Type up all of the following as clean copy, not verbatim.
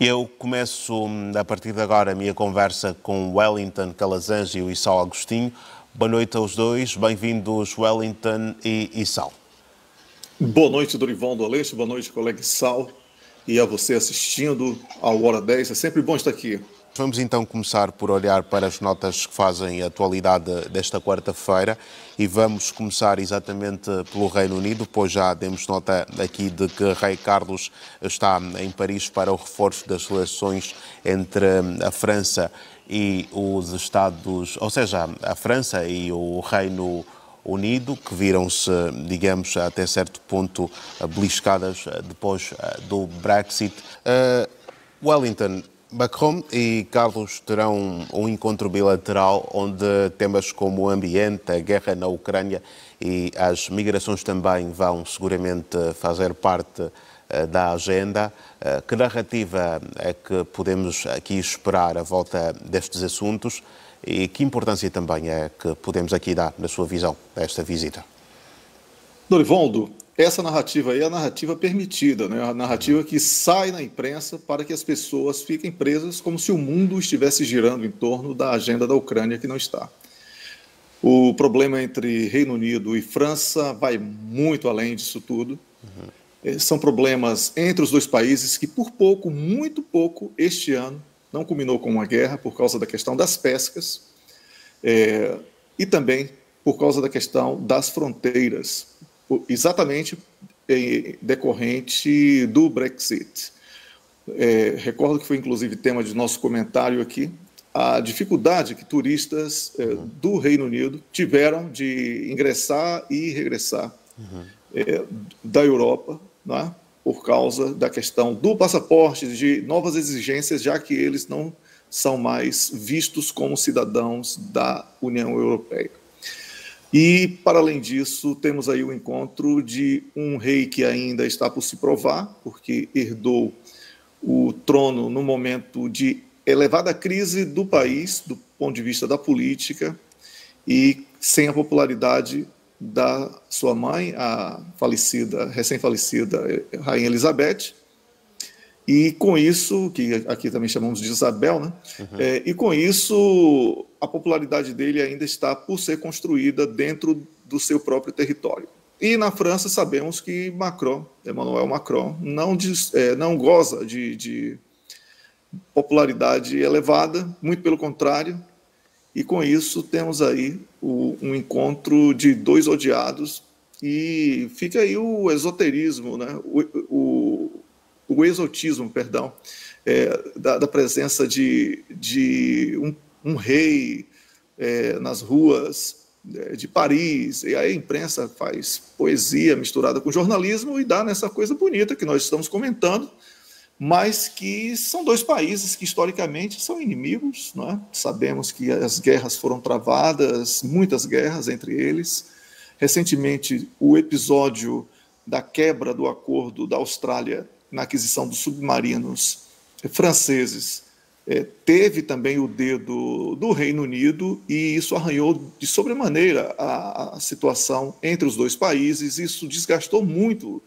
Eu começo a partir de agora a minha conversa com Wellington Calazans e Sal Agostinho. Boa noite aos dois, bem-vindos Wellington e Sal. Boa noite, Dorival do Aleixo, boa noite, colega Sal, e a você assistindo ao Hora 10, é sempre bom estar aqui. Vamos então começar por olhar para as notas que fazem a atualidade desta quarta-feira e vamos começar exatamente pelo Reino Unido, pois já demos nota aqui de que Rei Carlos está em Paris para o reforço das relações entre a França e os Estados, ou seja, a França e o Reino Unido, que viram-se, digamos, até certo ponto beliscadas depois do Brexit. Wellington, Macron e Carlos terão um encontro bilateral onde temas como o ambiente, a guerra na Ucrânia e as migrações também vão seguramente fazer parte da agenda. Que narrativa é que podemos aqui esperar à volta destes assuntos e que importância também é que podemos aqui dar, na sua visão, a esta visita? Dorivaldo, essa narrativa aí é a narrativa permitida, né? A narrativa que sai na imprensa para que as pessoas fiquem presas como se o mundo estivesse girando em torno da agenda da Ucrânia, que não está. O problema entre Reino Unido e França vai muito além disso tudo. São problemas entre os dois países que, por pouco, muito pouco, este ano, não culminou com uma guerra por causa da questão das pescas e também por causa da questão das fronteiras, exatamente decorrente do Brexit. Recordo que foi inclusive tema de nosso comentário aqui, a dificuldade que turistas do Reino Unido tiveram de ingressar e regressar da Europa, né, por causa da questão do passaporte, de novas exigências, já que eles não são mais vistos como cidadãos da União Europeia. E, para além disso, temos aí o encontro de um rei que ainda está por se provar, porque herdou o trono no momento de elevada crise do país, do ponto de vista da política, e sem a popularidade da sua mãe, a falecida, recém-falecida Rainha Elizabeth, e com isso, que aqui também chamamos de Isabel, né? E com isso a popularidade dele ainda está por ser construída dentro do seu próprio território. E na França sabemos que Emmanuel Macron, não goza de popularidade elevada, muito pelo contrário, e com isso temos aí um encontro de dois odiados e fica aí o esoterismo, né? O exotismo, perdão, da presença de um rei nas ruas de Paris, e aí a imprensa faz poesia misturada com jornalismo e dá nessa coisa bonita que nós estamos comentando, mas que são dois países que historicamente são inimigos, não é? Sabemos que as guerras foram travadas, muitas guerras entre eles. Recentemente, o episódio da quebra do acordo da Austrália na aquisição dos submarinos franceses teve também o dedo do Reino Unido e isso arranhou de sobremaneira a situação entre os dois países. Isso desgastou muito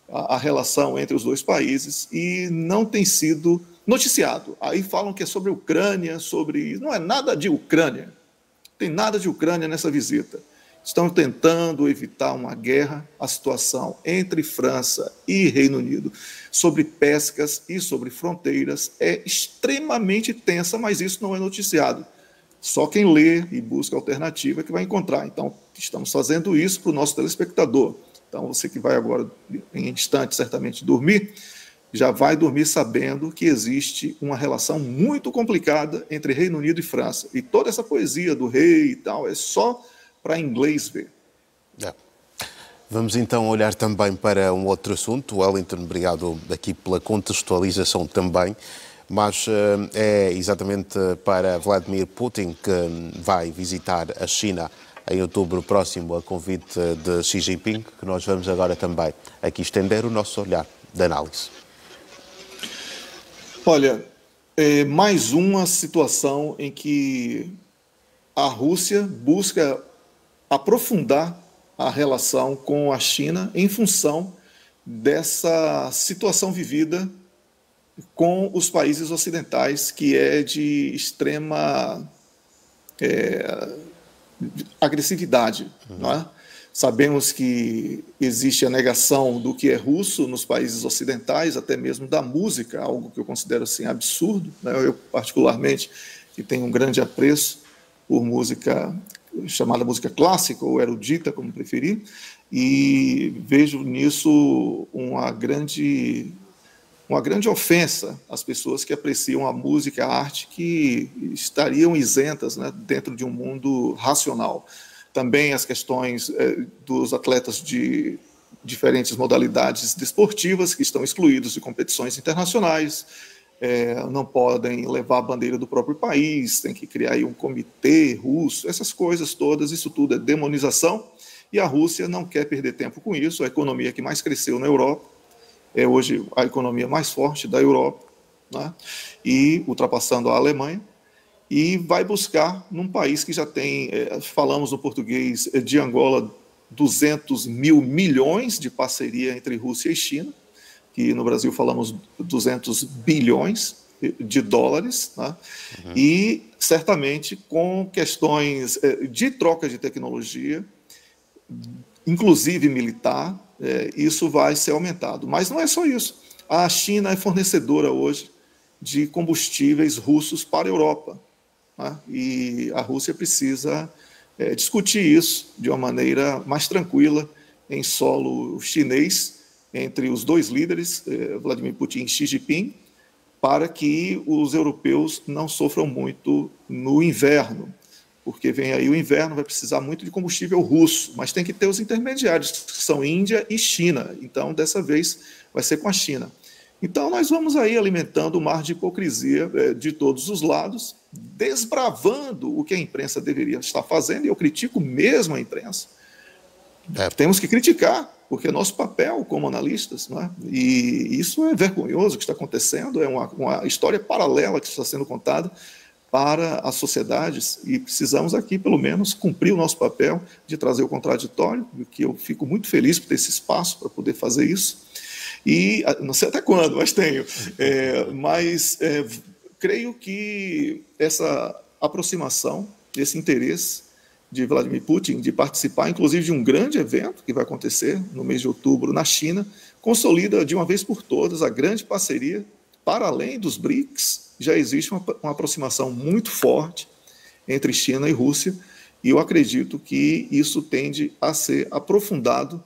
a relação entre os dois países e não tem sido noticiado. Aí falam que é sobre Ucrânia, não é nada de Ucrânia, não tem nada de Ucrânia nessa visita. Estão tentando evitar uma guerra, a situação entre França e Reino Unido sobre pescas e sobre fronteiras é extremamente tensa, mas isso não é noticiado. Só quem lê e busca alternativa é que vai encontrar. Então, estamos fazendo isso para o nosso telespectador. Então, você que vai agora, em instantes, certamente dormir, já vai dormir sabendo que existe uma relação muito complicada entre Reino Unido e França. E toda essa poesia do rei e tal é só para inglês ver. Vamos então olhar também para um outro assunto. Wellington, obrigado aqui pela contextualização também, mas é exatamente para Vladimir Putin, que vai visitar a China em outubro próximo, a convite de Xi Jinping, que nós vamos agora também aqui estender o nosso olhar de análise. Olha, mais uma situação em que a Rússia busca aprofundar a relação com a China em função dessa situação vivida com os países ocidentais, que é de extrema agressividade, não é? Sabemos que existe a negação do que é russo nos países ocidentais, até mesmo da música, algo que eu considero assim absurdo, né? Eu particularmente, que tenho um grande apreço por música chamada música clássica ou erudita, como preferir, e vejo nisso uma grande ofensa às pessoas que apreciam a música, a arte, que estariam isentas, né, dentro de um mundo racional. Também as questões dos atletas de diferentes modalidades desportivas que estão excluídos de competições internacionais, não podem levar a bandeira do próprio país, tem que criar aí um comitê russo, essas coisas todas, isso tudo é demonização, e a Rússia não quer perder tempo com isso, a economia que mais cresceu na Europa, é hoje a economia mais forte da Europa, né? E ultrapassando a Alemanha, e vai buscar num país que já tem, falamos no português de Angola, 200 mil milhões de parceria entre Rússia e China, que no Brasil falamos 200 bilhões de dólares, né? E certamente com questões de troca de tecnologia, inclusive militar, isso vai ser aumentado. Mas não é só isso. A China é fornecedora hoje de combustíveis russos para a Europa, né? E a Rússia precisa discutir isso de uma maneira mais tranquila em solo chinês, entre os dois líderes, Vladimir Putin e Xi Jinping, para que os europeus não sofram muito no inverno, porque vem aí o inverno, vai precisar muito de combustível russo, mas tem que ter os intermediários, que são Índia e China. Então, dessa vez, vai ser com a China. Então, nós vamos aí alimentando o mar de hipocrisia de todos os lados, desbravando o que a imprensa deveria estar fazendo, e eu critico mesmo a imprensa. Temos que criticar, porque é nosso papel como analistas, não é? E isso é vergonhoso o que está acontecendo, é uma história paralela que está sendo contada para as sociedades, e precisamos aqui, pelo menos, cumprir o nosso papel de trazer o contraditório, que eu fico muito feliz por ter esse espaço para poder fazer isso, e não sei até quando, mas tenho. Creio que essa aproximação, esse interesse de Vladimir Putin de participar, inclusive, de um grande evento que vai acontecer no mês de outubro na China, consolida de uma vez por todas a grande parceria. Para além dos BRICS, já existe uma aproximação muito forte entre China e Rússia, e eu acredito que isso tende a ser aprofundado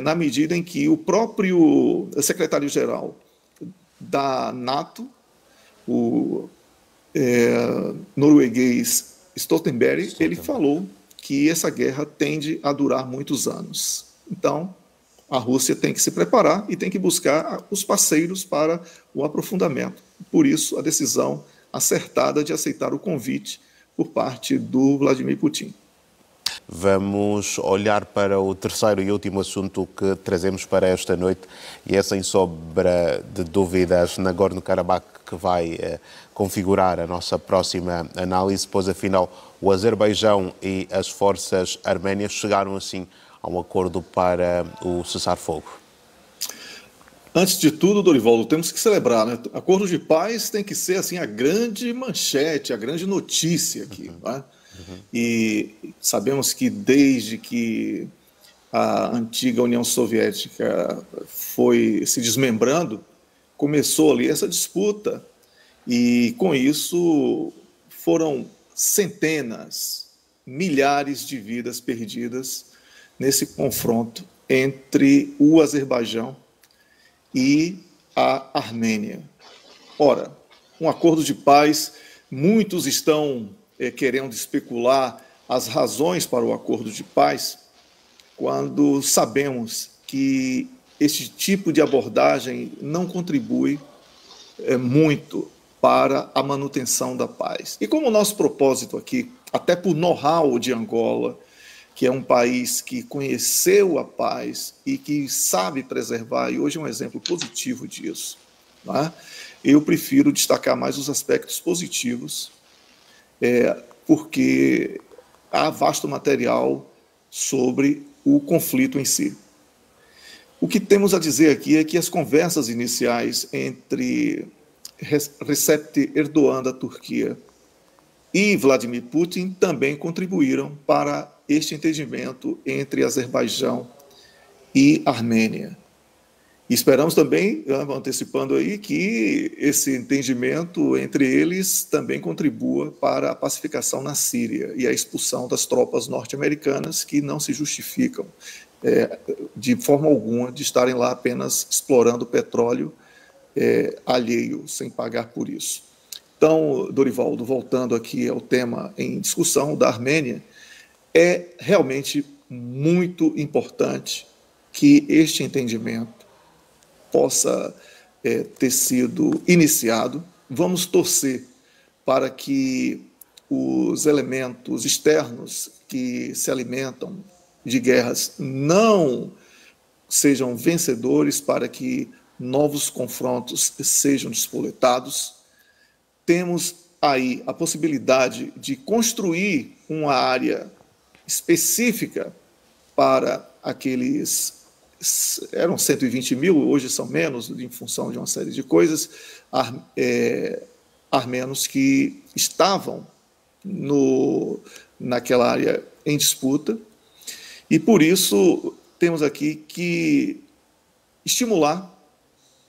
na medida em que o próprio secretário-geral da NATO, o norueguês Stoltenberg, ele falou que essa guerra tende a durar muitos anos. Então, a Rússia tem que se preparar e tem que buscar os parceiros para o aprofundamento. Por isso, a decisão acertada de aceitar o convite por parte do Vladimir Putin. Vamos olhar para o terceiro e último assunto que trazemos para esta noite, e é, sem sombra de dúvidas, Nagorno-Karabakh, que vai configurar a nossa próxima análise, pois afinal o Azerbaijão e as forças arménias chegaram assim a um acordo para o cessar-fogo. Antes de tudo, Dorivaldo, temos que celebrar, né? Acordo de paz tem que ser assim a grande manchete, a grande notícia aqui, né? E sabemos que desde que a antiga União Soviética foi se desmembrando, começou ali essa disputa, e com isso foram centenas, milhares de vidas perdidas nesse confronto entre o Azerbaijão e a Armênia. Ora, um acordo de paz, muitos estão querendo especular as razões para o acordo de paz, quando sabemos que este tipo de abordagem não contribui muito para a manutenção da paz. E como o nosso propósito aqui, até por know-how de Angola, que é um país que conheceu a paz e que sabe preservar, e hoje é um exemplo positivo disso, né? Eu prefiro destacar mais os aspectos positivos, porque há vasto material sobre o conflito em si. O que temos a dizer aqui é que as conversas iniciais entre Recep Erdogan da Turquia e Vladimir Putin também contribuíram para este entendimento entre Azerbaijão e Armênia. E esperamos também, antecipando aí, que esse entendimento entre eles também contribua para a pacificação na Síria e a expulsão das tropas norte-americanas que não se justificam de forma alguma de estarem lá apenas explorando petróleo alheio, sem pagar por isso. Então, Dorivaldo, voltando aqui ao tema em discussão da Armênia, é realmente muito importante que este entendimento possa ter sido iniciado. Vamos torcer para que os elementos externos que se alimentam de guerras não sejam vencedores, para que novos confrontos sejam despoletados. Temos aí a possibilidade de construir uma área específica para aqueles, eram 120 mil, hoje são menos, em função de uma série de coisas, armenos que estavam naquela área em disputa, e por isso temos aqui que estimular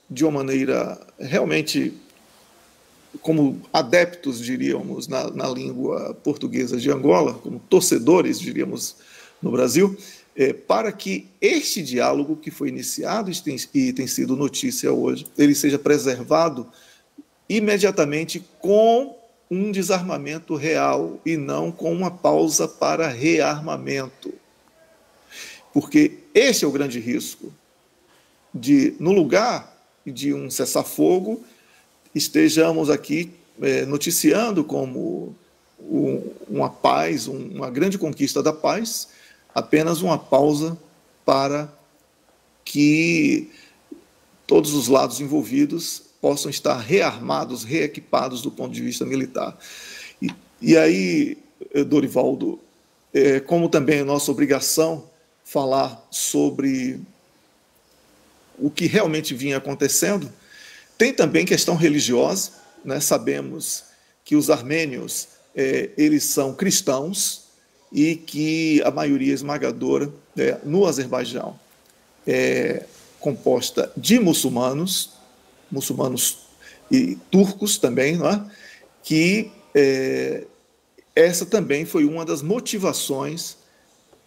de uma maneira realmente, como adeptos, diríamos, na língua portuguesa de Angola, como torcedores, diríamos, no Brasil, para que este diálogo que foi iniciado e tem sido notícia hoje, ele seja preservado imediatamente com um desarmamento real e não com uma pausa para rearmamento. Porque este é o grande risco de, no lugar de um cessar-fogo, estejamos aqui noticiando como uma paz, uma grande conquista da paz, apenas uma pausa para que todos os lados envolvidos possam estar rearmados, reequipados do ponto de vista militar. E aí, Dorivaldo, como também é nossa obrigação falar sobre o que realmente vinha acontecendo, tem também questão religiosa, né? Sabemos que os armênios eles são cristãos e que a maioria esmagadora no Azerbaijão é composta de muçulmanos e turcos também, não é? Que essa também foi uma das motivações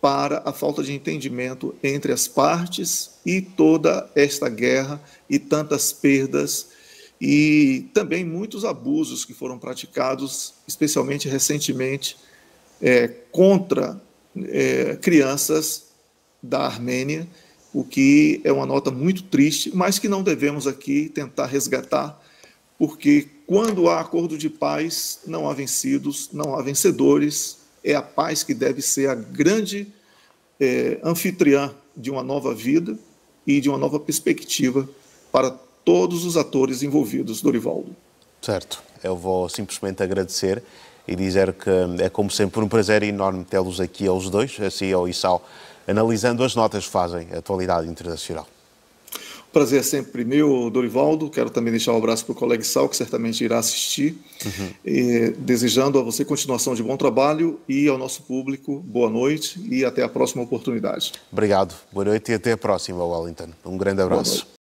para a falta de entendimento entre as partes e toda esta guerra e tantas perdas e também muitos abusos que foram praticados, especialmente recentemente, contra crianças da Armênia, o que é uma nota muito triste, mas que não devemos aqui tentar resgatar, porque quando há acordo de paz, não há vencidos, não há vencedores. É a paz que deve ser a grande anfitriã de uma nova vida e de uma nova perspectiva para todos os atores envolvidos, Dorivaldo. Certo. Eu vou simplesmente agradecer e dizer que é, como sempre, um prazer enorme tê-los aqui aos dois, a si e ao Issao, analisando as notas que fazem a atualidade internacional. O prazer é sempre meu, Dorivaldo. Quero também deixar um abraço para o colega Issao, que certamente irá assistir, desejando a você continuação de bom trabalho e ao nosso público, boa noite e até a próxima oportunidade. Obrigado, boa noite e até a próxima, Wellington. Um grande abraço.